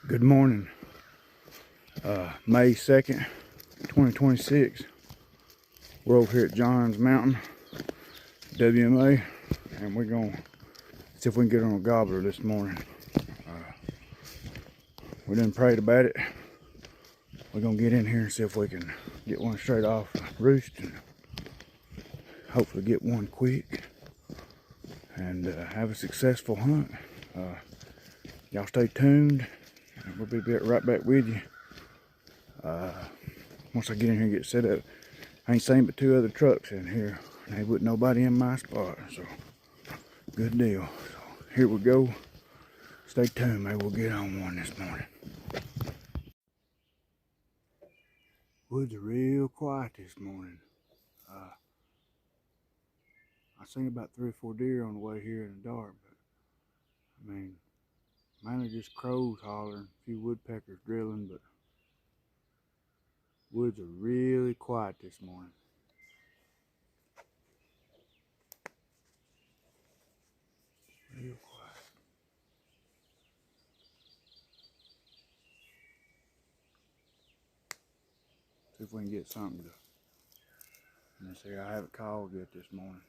Good morning, May 2nd, 2026. We're over here at Johns Mountain, WMA, and we're going to see if we can get on a gobbler this morning. We done prayed about it. We're going to get in here and see if we can get one straight off the roost and hopefully get one quick and have a successful hunt. Y'all stay tuned. We'll be right back with you. Once I get in here and get set up. I ain't seen but two other trucks in here. There wasn't nobody in my spot, so good deal. So here we go. Stay tuned, maybe we'll get on one this morning. Woods are real quiet this morning. I seen about 3 or 4 deer on the way here in the dark, but I mean, mainly just crows hollering, a few woodpeckers drilling, but woods are really quiet this morning. Real quiet. See if we can get something to. Let me see, I haven't called yet this morning.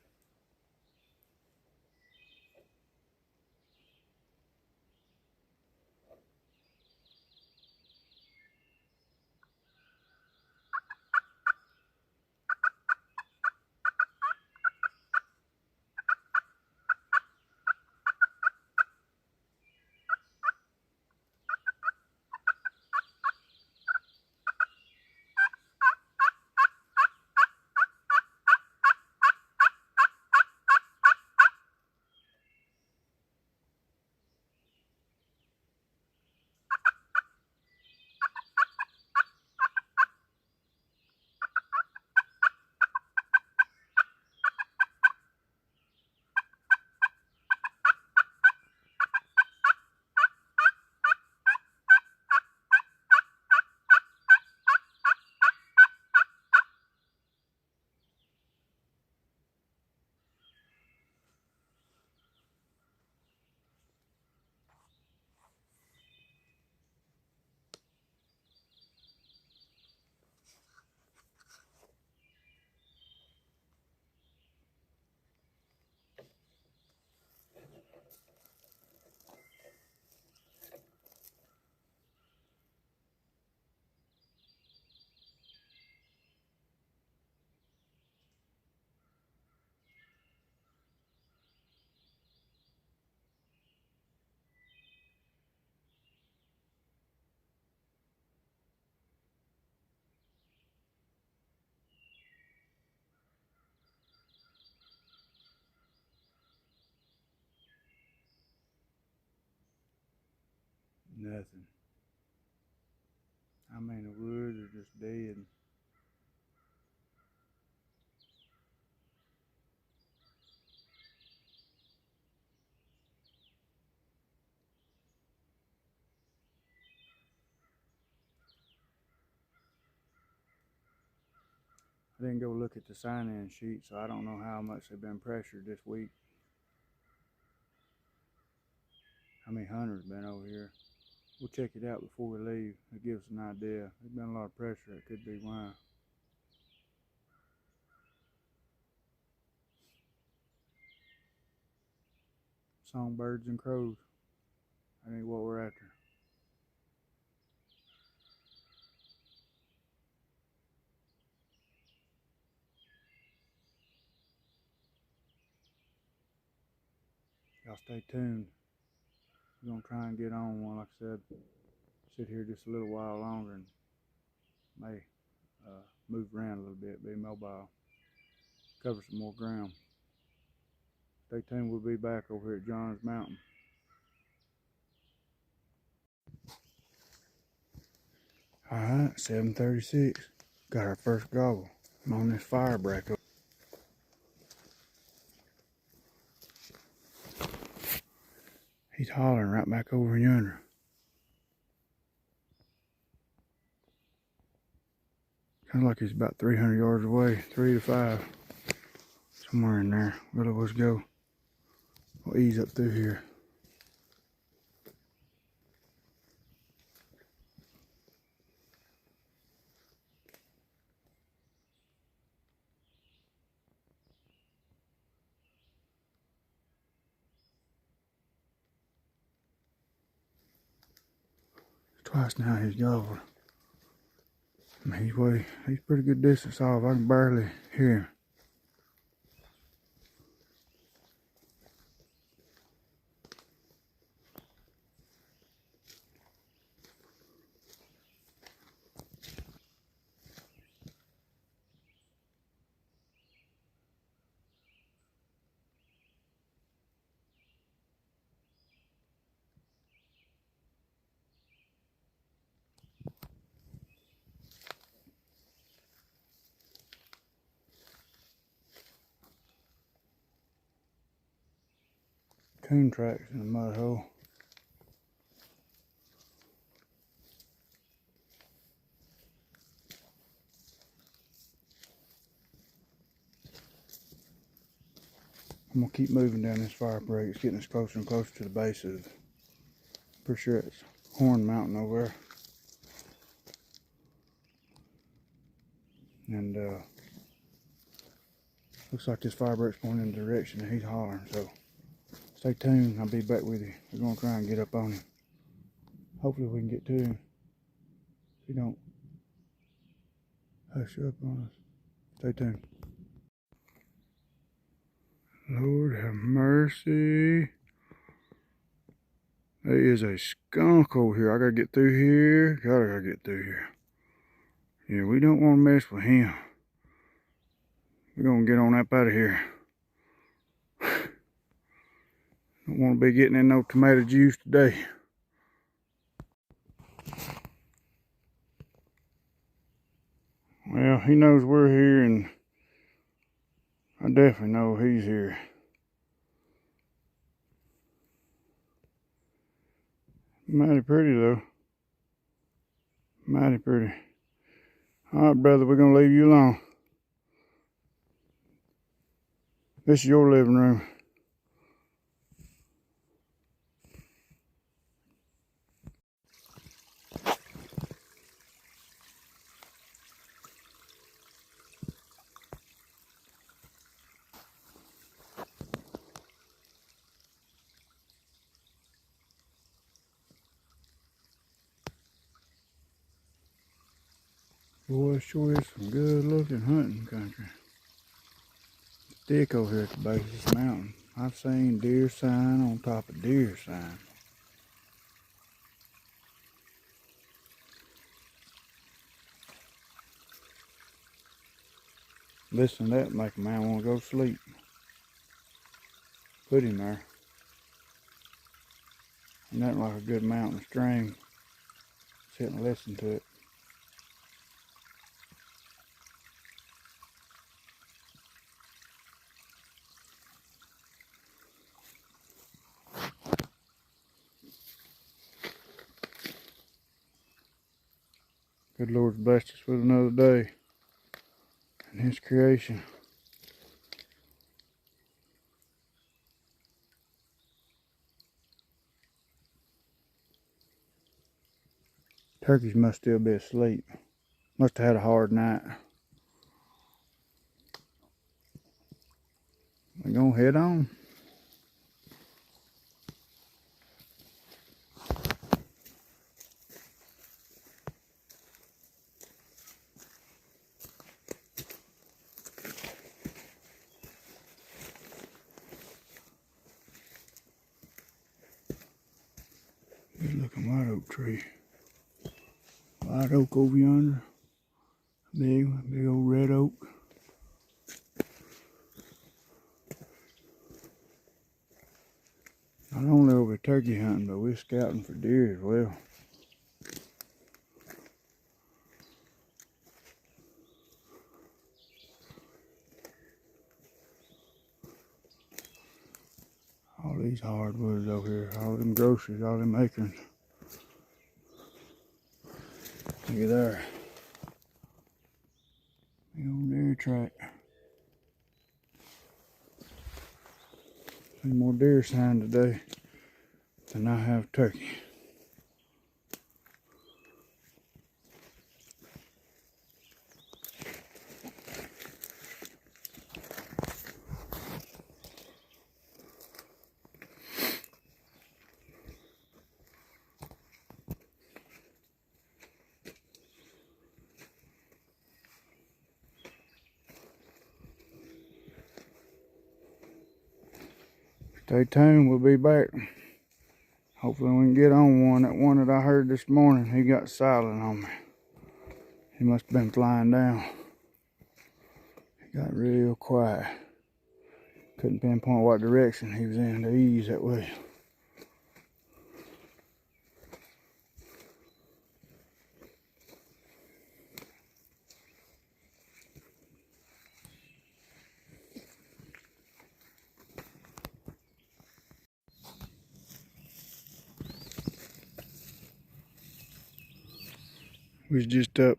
Nothing. I mean, the woods are just dead. I didn't go look at the sign-in sheet, so I don't know how much they've been pressured this week. How many hunters been over here? We'll check it out before we leave. It gives us an idea. There's been a lot of pressure. It could be why. Songbirds and crows. That ain't what we're after. Y'all stay tuned. We're gonna try and get on one. Like I said, sit here just a little while longer and may move around a little bit, be mobile, cover some more ground. Stay tuned. We'll be back over here at Johns Mountain. All right, 7:36. Got our first gobble. I'm on this fire break. He's hollering right back over yonder. Sounds like he's about 300 yards away, 3 to 5, somewhere in there. We'll always go. We'll ease up through here. Twice now he's gobbled. I mean, he's pretty good distance off. I can barely hear him. Coon tracks in a mud hole. I'm gonna keep moving down this fire break. It's getting us closer and closer to the base of, pretty sure it's Horn Mountain over there. And looks like this fire break's going in the direction that he's hollering, so stay tuned. I'll be back with you. We're gonna try and get up on him. Hopefully we can get to him. If he don't hush up on us. Stay tuned. Lord have mercy. There is a skunk over here. I gotta get through here. God, I gotta get through here. Yeah, we don't want to mess with him. We're gonna get on up out of here. Don't want to be getting in no tomato juice today. Well, he knows we're here, and I definitely know he's here. Mighty pretty though. Mighty pretty. Alright, brother, we're gonna leave you alone. This is your living room. Boy, it sure is some good looking hunting country. Thick over here at the base of this mountain. I've seen deer sign on top of deer sign. Listen to that make a man want to go to sleep. Put him there. And that like a good mountain stream. Sit and listen to it. Good Lord's blessed us with another day in His creation. Turkeys must still be asleep. Must have had a hard night. We're gonna head on. Good looking white oak tree. White oak over yonder. Big old red oak. Not only over turkey hunting, but we're scouting for deer as well. All these hardwoods over here, all them groceries, all them acorns. Look at there. Big old deer track. Seen more deer sign today than I have turkey. Stay tuned, we'll be back. Hopefully we can get on one. That one that I heard this morning, he got silent on me. He must have been flying down. He got real quiet. Couldn't pinpoint what direction he was in to ease that way. We was just up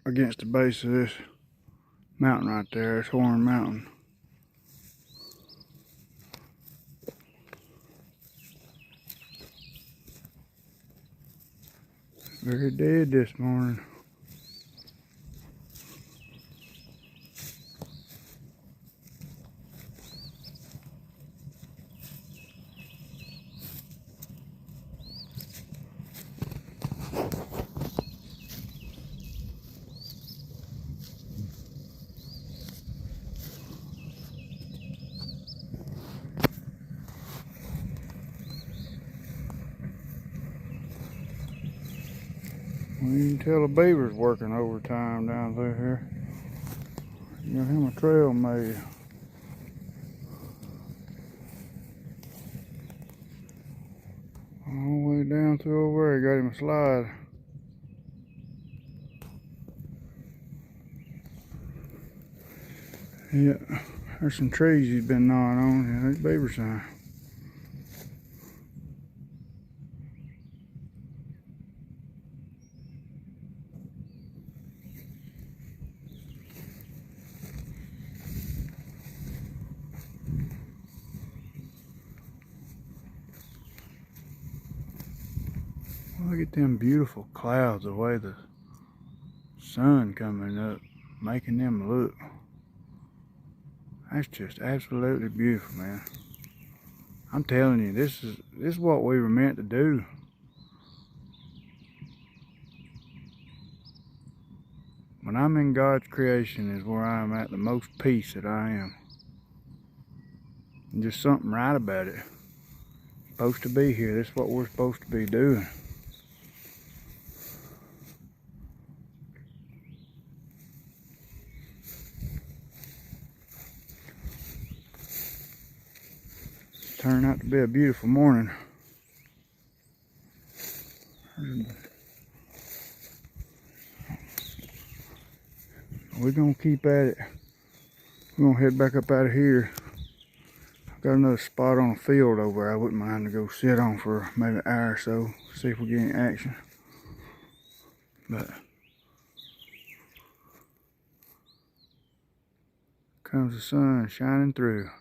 against the base of this mountain right there. It's Horn Mountain. Very dead this morning. Well, you can tell the beaver's working overtime down through here. Give him a trail made. All the way down through over there, he got him a slide. Yeah, there's some trees he's been gnawing on. Yeah, there's beaver sign. Look at them beautiful clouds, the way the sun coming up, making them look. That's just absolutely beautiful, man. I'm telling you, this is what we were meant to do. When I'm in God's creation is where I'm at the most peace that I am. And just something right about it. Supposed to be here. This is what we're supposed to be doing. Turned out to be a beautiful morning. We're gonna keep at it. We're gonna head back up out of here. I've got another spot on a field over there I wouldn't mind to go sit on for maybe an hour or so. See if we get any action. But comes the sun shining through.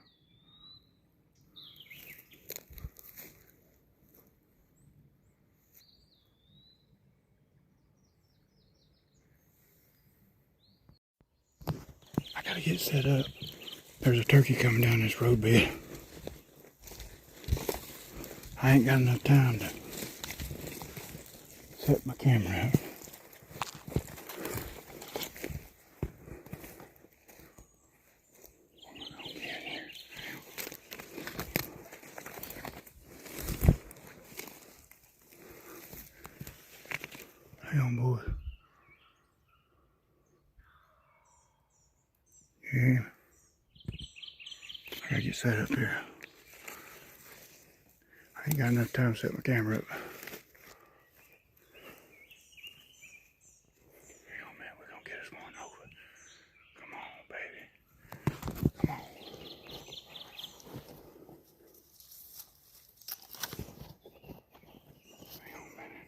I gotta get set up. There's a turkey coming down this road bed. I ain't got enough time to set my camera up. Hang on, boys. Yeah. I gotta get set up here. I ain't got enough time to set my camera up. Hang on, man. We're gonna get us one over. Come on, baby. Come on. Hang on, man.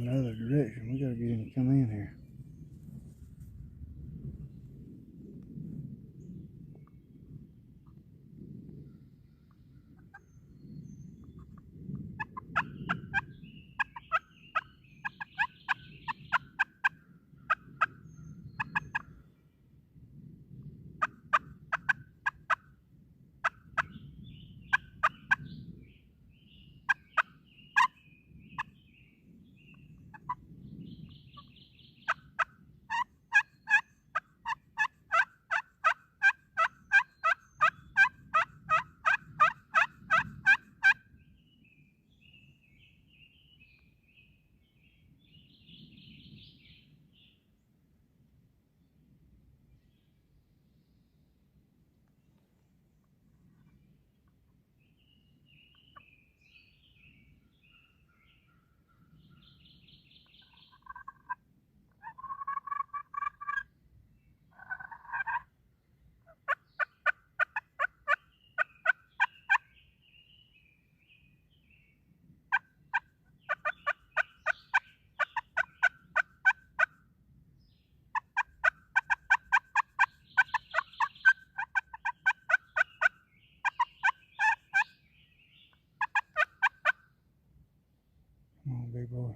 another direction. We gotta get him to come in here. Come on, big boy.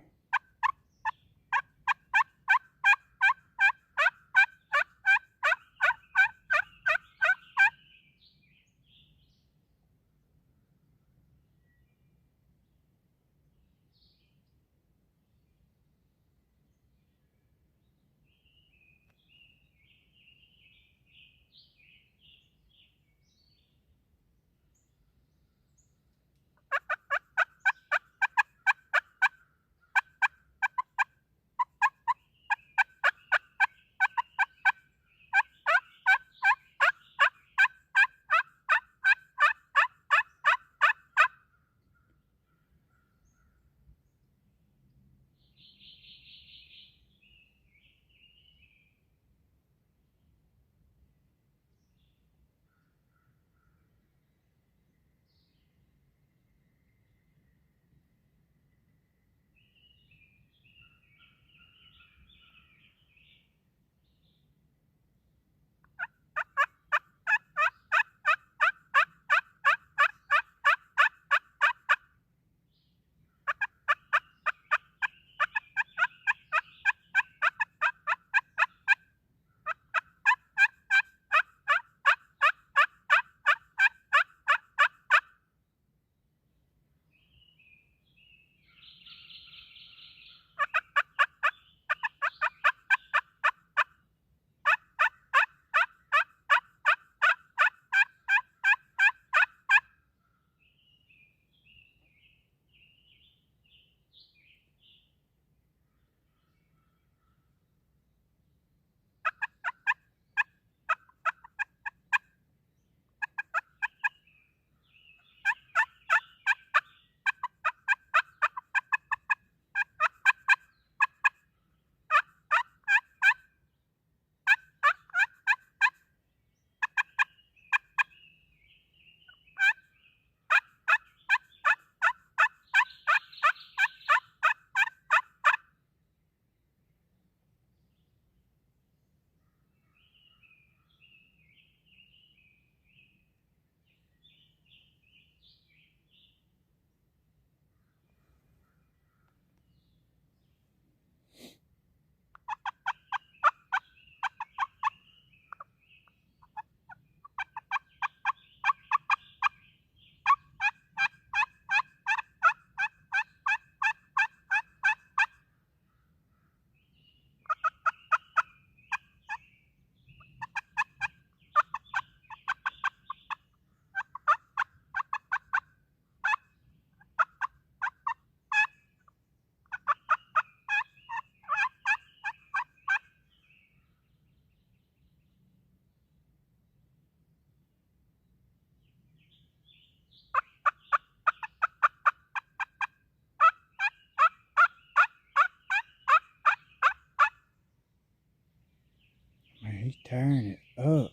Man, he's tearing it up.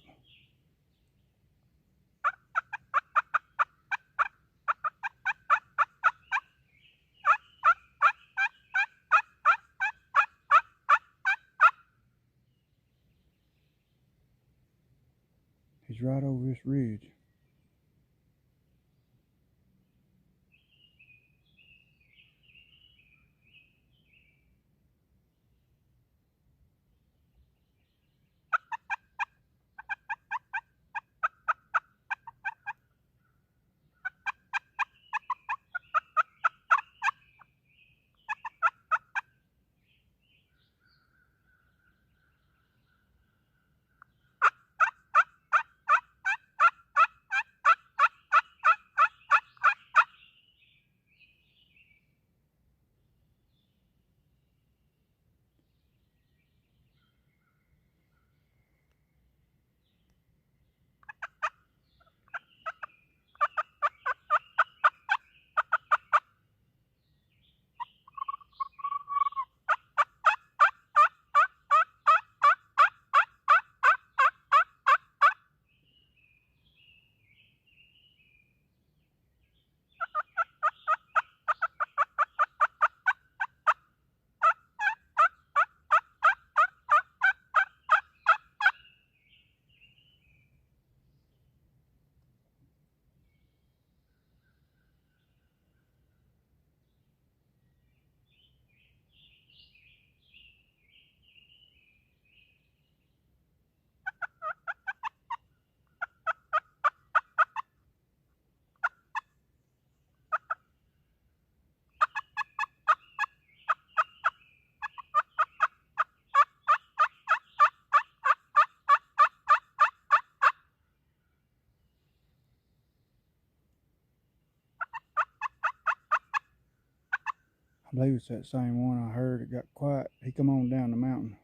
He's right over this ridge. I believe it's that same one I heard. It got quiet. He come on down the mountain.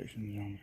directions on me.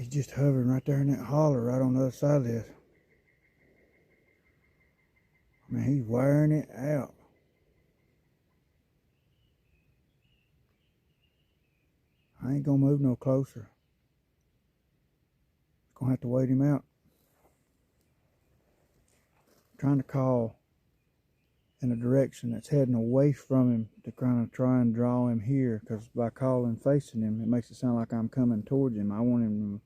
He's just hovering right there in that holler right on the other side of this. I mean, he's wearing it out. I ain't gonna move no closer. Gonna have to wait him out. I'm trying to call in a direction that's heading away from him to kind of try and draw him here, because by calling facing him, it makes it sound like I'm coming towards him. I want him to,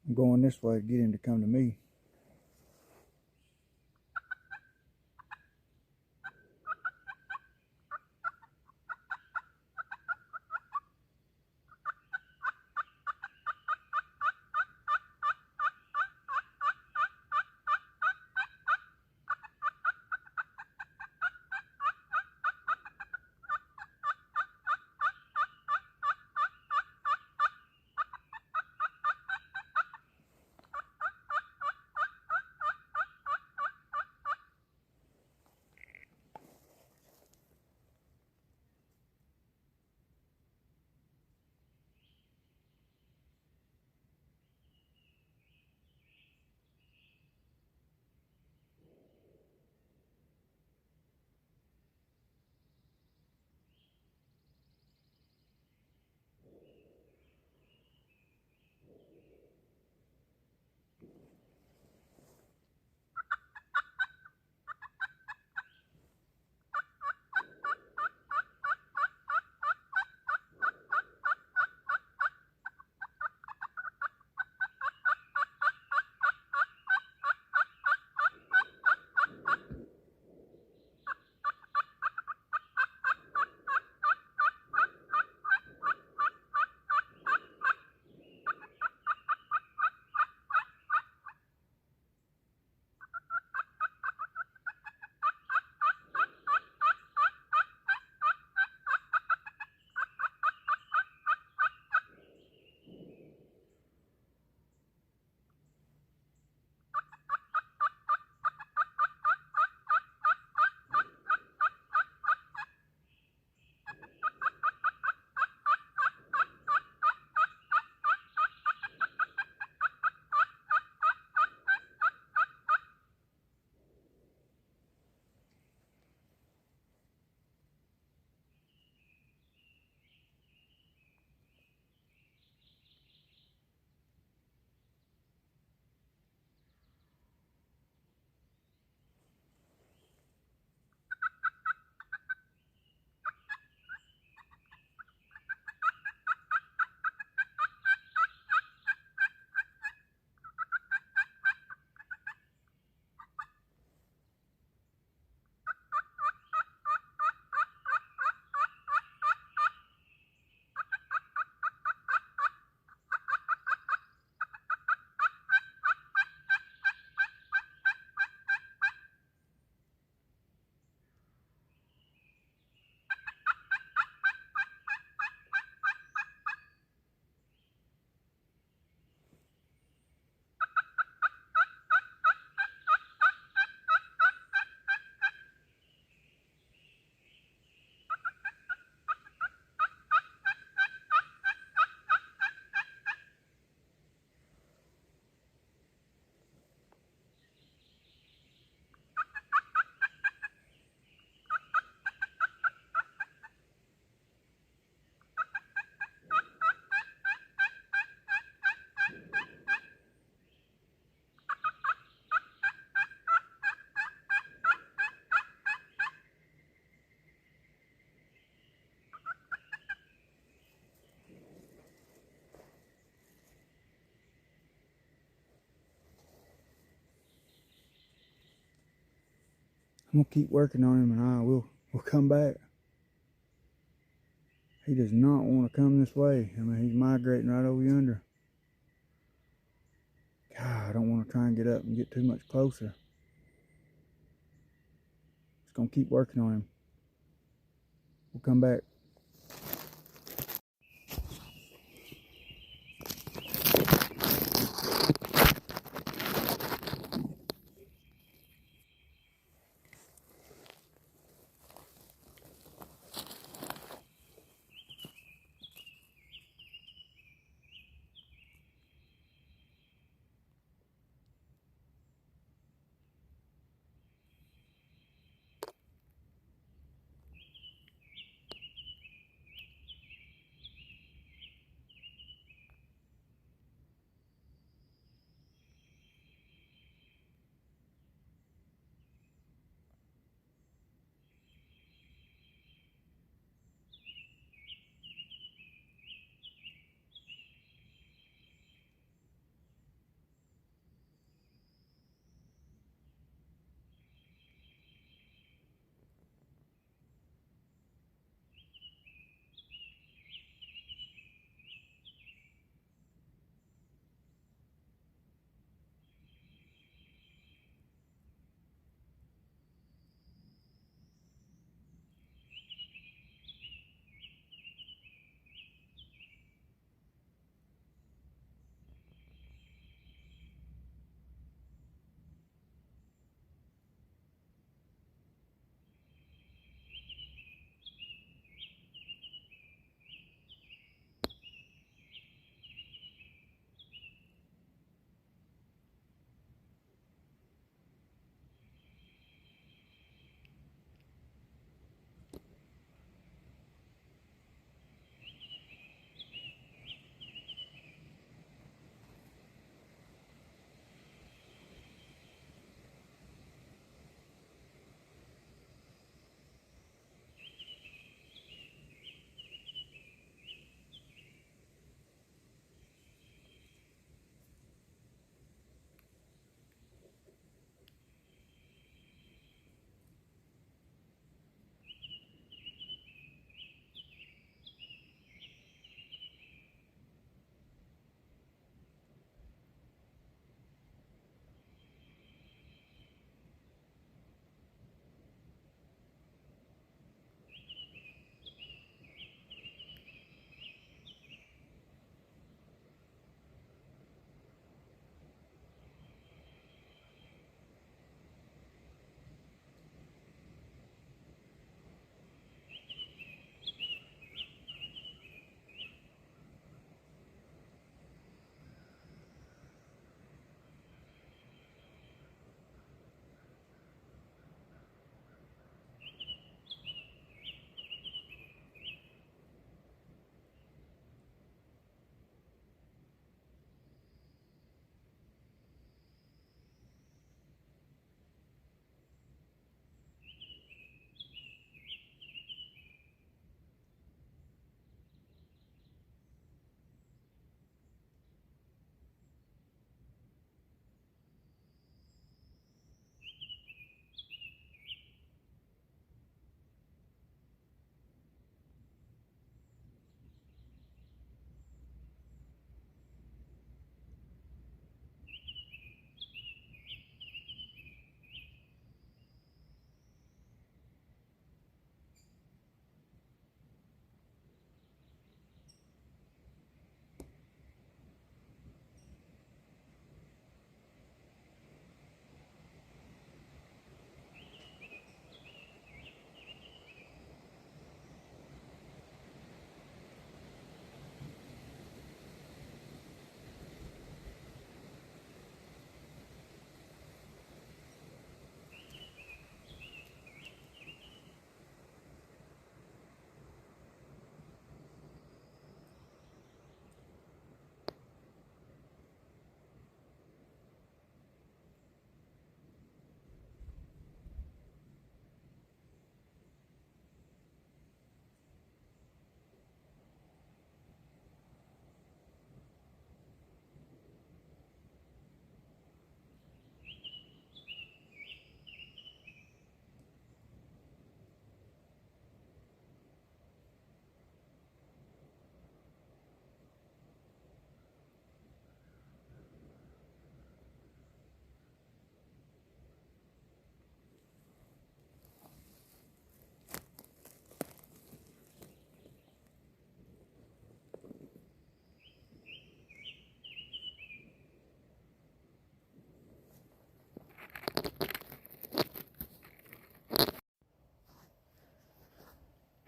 I'm going this way to get him to come to me. I'm gonna keep working on him, and we'll come back. He does not want to come this way. I mean, he's migrating right over yonder. God, I don't want to try and get up and get too much closer. Just gonna keep working on him. We'll come back.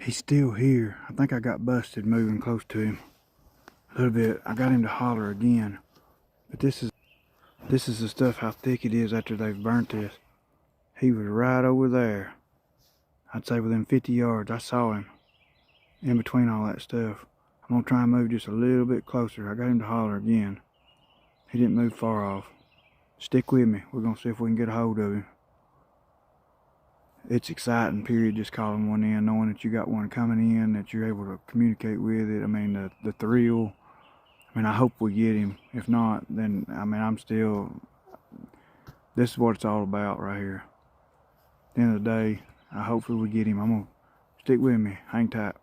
He's still here. I think I got busted moving close to him a little bit. I got him to holler again. But this is the stuff, how thick it is after they've burnt this. He was right over there. I'd say within 50 yards. I saw him in between all that stuff. I'm gonna try and move just a little bit closer. I got him to holler again. He didn't move far off. Stick with me. We're gonna see if we can get a hold of him. It's exciting, period, just calling one in, knowing that you got one coming in, that you're able to communicate with it. I mean, the thrill. I mean, I hope we get him. If not, then, I mean, this is what it's all about right here. At the end of the day, I hopefully we get him. I'm gonna stick with me. Hang tight.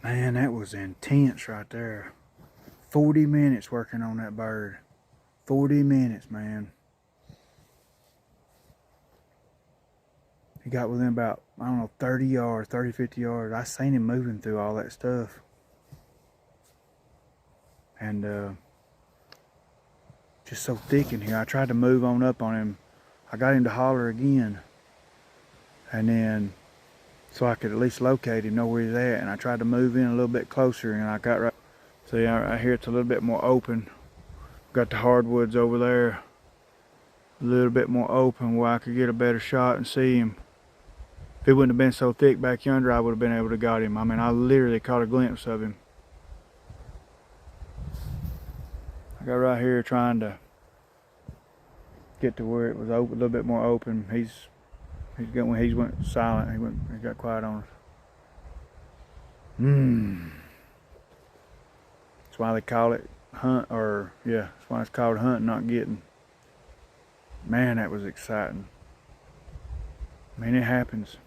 Man, that was intense right there. 40 minutes working on that bird. 40 minutes, man. He got within about, I don't know, 30 yards, 30, 50 yards. I seen him moving through all that stuff. And just so thick in here. I tried to move on up on him. I got him to holler again. And then, so I could at least locate him, know where he's at. And I tried to move in a little bit closer, and I got right. See, right here it's a little bit more open. Got the hardwoods over there. A little bit more open where I could get a better shot and see him. If it wouldn't have been so thick back yonder, I would have been able to got him. I mean, I literally caught a glimpse of him. I got right here trying to get to where it was open, a little bit more open. He went silent. He got quiet on us. That's why they call it hunt, or yeah, that's why it's called hunt, not getting. Man, that was exciting. I mean, it happens.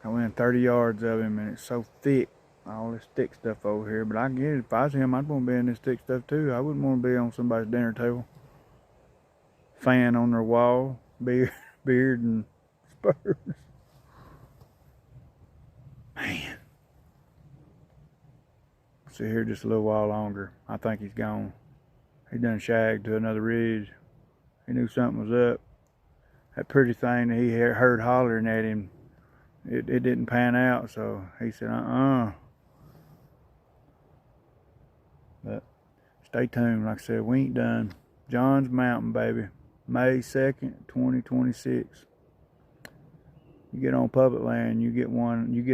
I went 30 yards of him, and it's so thick, all this thick stuff over here. But I get it. If I was him, I'd want to be in this thick stuff too. I wouldn't want to be on somebody's dinner table. Fan on their wall, beard and spurs. Man. Sit here just a little while longer. I think he's gone. He done shagged to another ridge. He knew something was up. That pretty thing that he heard hollering at him, it didn't pan out, so he said, But stay tuned. Like I said, we ain't done. Johns Mountain, baby. May 2nd, 2026. You get on public land, you get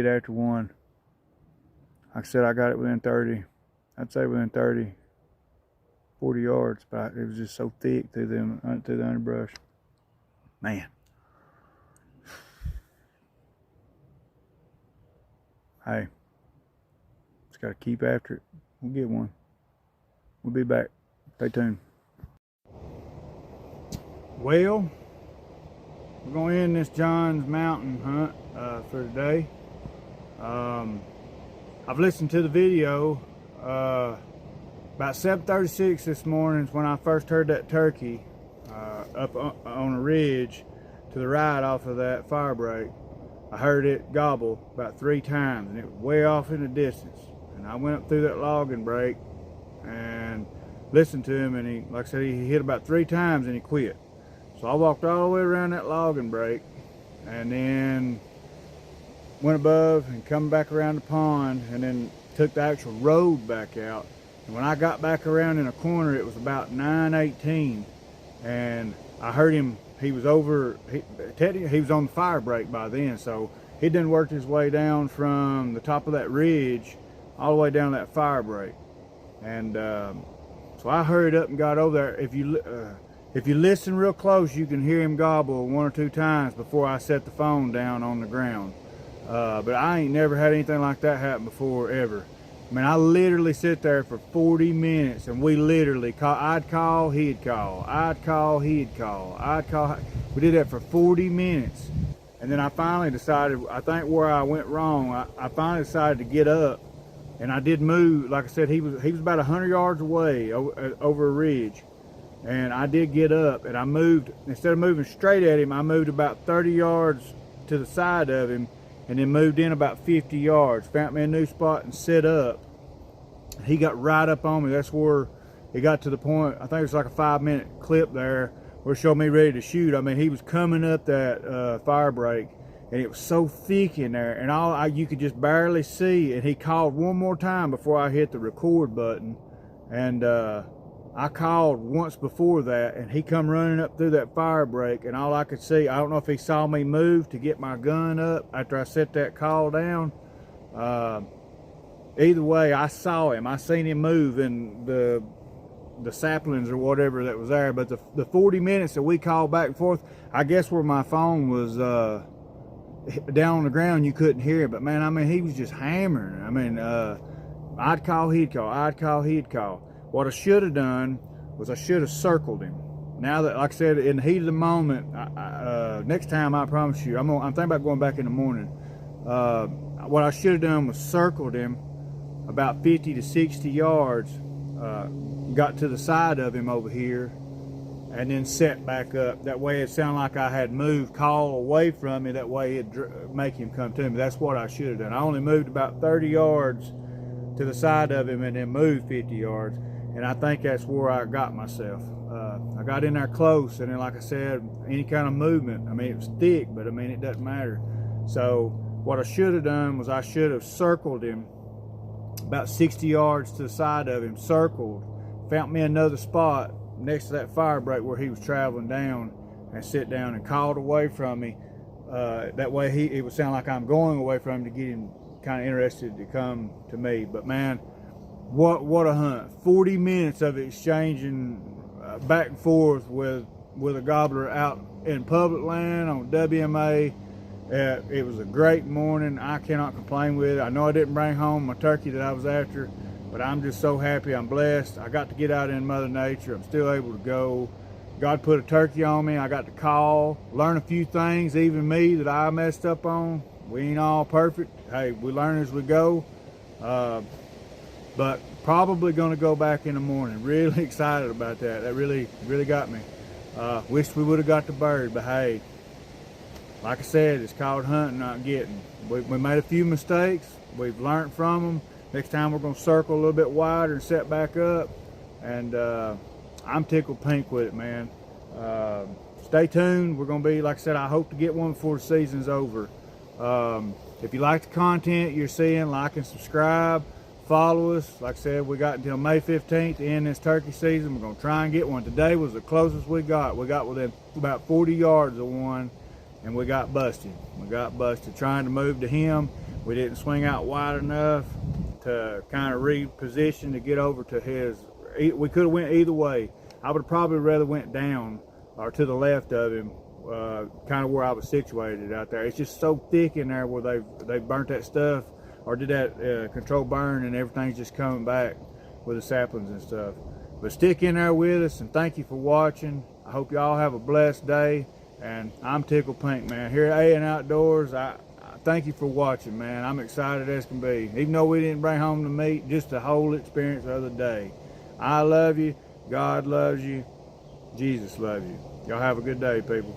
after one. Like I said, I got it within 30. I'd say within 30, 40 yards, but it was just so thick through the underbrush. Man. Hey, just gotta keep after it. We'll get one. We'll be back. Stay tuned. Well, we're gonna end this Johns Mountain hunt for today. I've listened to the video. About 7:36 this morning is when I first heard that turkey up on a ridge to the right off of that fire break. I heard it gobble about 3 times, and it was way off in the distance. And I went up through that logging break and listened to him, and he, like I said, he hit about 3 times and he quit. So I walked all the way around that logging break and then went above and come back around the pond, and then took the actual road back out. And when I got back around in a corner, it was about 9:18, and I heard him. He was over, he was on the fire break by then, so he done worked his way down from the top of that ridge all the way down that fire break. And so I hurried up and got over there. If you listen real close, you can hear him gobble 1 or 2 times before I set the phone down on the ground. But I ain't never had anything like that happen before, ever. I mean, I literally sit there for 40 minutes, and we literally call. I'd call, he'd call. I'd call, he'd call. I'd call. We did that for 40 minutes. And then I finally decided, I think where I went wrong, I finally decided to get up. And I did move. Like I said, he was about 100 yards away over a ridge. And I did get up, and I moved. Instead of moving straight at him, I moved about 30 yards to the side of him, and then moved in about 50 yards. Found me a new spot and set up. He got right up on me. That's where it got to the point. I think it was like a 5-minute clip there where it showed me ready to shoot. I mean, he was coming up that fire break, and it was so thick in there, and you could just barely see. And he called one more time before I hit the record button, and I called once before that, and he come running up through that fire break, and all I could see, I don't know if he saw me move to get my gun up after I set that call down. Either way, I saw him. I seen him move in the saplings or whatever that was there. But the 40 minutes that we called back and forth, I guess where my phone was down on the ground, you couldn't hear it. But man, I mean, he was just hammering. I mean, I'd call, he'd call, I'd call, he'd call. What I should have done was I should have circled him. Now that, like I said, in the heat of the moment, next time I promise you, I'm thinking about going back in the morning. What I should have done was circled him about 50 to 60 yards, got to the side of him over here, and then set back up. That way it sounded like I had moved call away from me. That way it'd make him come to me. That's what I should have done. I only moved about 30 yards to the side of him and then moved 50 yards. And I think that's where I got myself. I got in there close, and then like I said, any kind of movement, I mean, it was thick, but I mean, it doesn't matter. So what I should have done was I should have circled him about 60 yards to the side of him, circled, found me another spot next to that fire break where he was traveling down, and sit down and called away from me. That way it would sound like I'm going away from him to get him kind of interested to come to me. But man, what a hunt. 40 minutes of exchanging back and forth with a gobbler out in public land on WMA. It was a great morning. I cannot complain with it. I know I didn't bring home my turkey that I was after, but I'm just so happy. I'm blessed. I got to get out in Mother Nature. I'm still able to go. God put a turkey on me. I got to call, learn a few things, even me, that I messed up on. We ain't all perfect. Hey, we learn as we go. But probably going to go back in the morning. Really excited about that. That really got me. Wish we would have got the bird, but hey, like I said, it's called hunting, not getting. We made a few mistakes. We've learned from them. Next time we're going to circle a little bit wider and set back up. And I'm tickled pink with it, man. Stay tuned. We're going to be, like I said, I hope to get one before the season's over. If you like the content you're seeing, like and subscribe. Follow us. Like I said, we got until May 15th to end this turkey season. We're going to try and get one. Today was the closest we got. We got within about 40 yards of one, and we got busted. We got busted trying to move to him. We didn't swing out wide enough to kind of reposition to get over to his. We could have went either way. I would have probably rather went down or to the left of him, kind of where I was situated out there. It's just so thick in there where they burnt that stuff or did that controlled burn, and everything's just coming back with the saplings and stuff. But stick in there with us, and thank you for watching. I hope y'all have a blessed day, and I'm tickled pink, man. Here at A&N Outdoors, I thank you for watching, man. I'm excited as can be. Even though we didn't bring home the meat, just the whole experience of the day. I love you. God loves you. Jesus loves you. Y'all have a good day, people.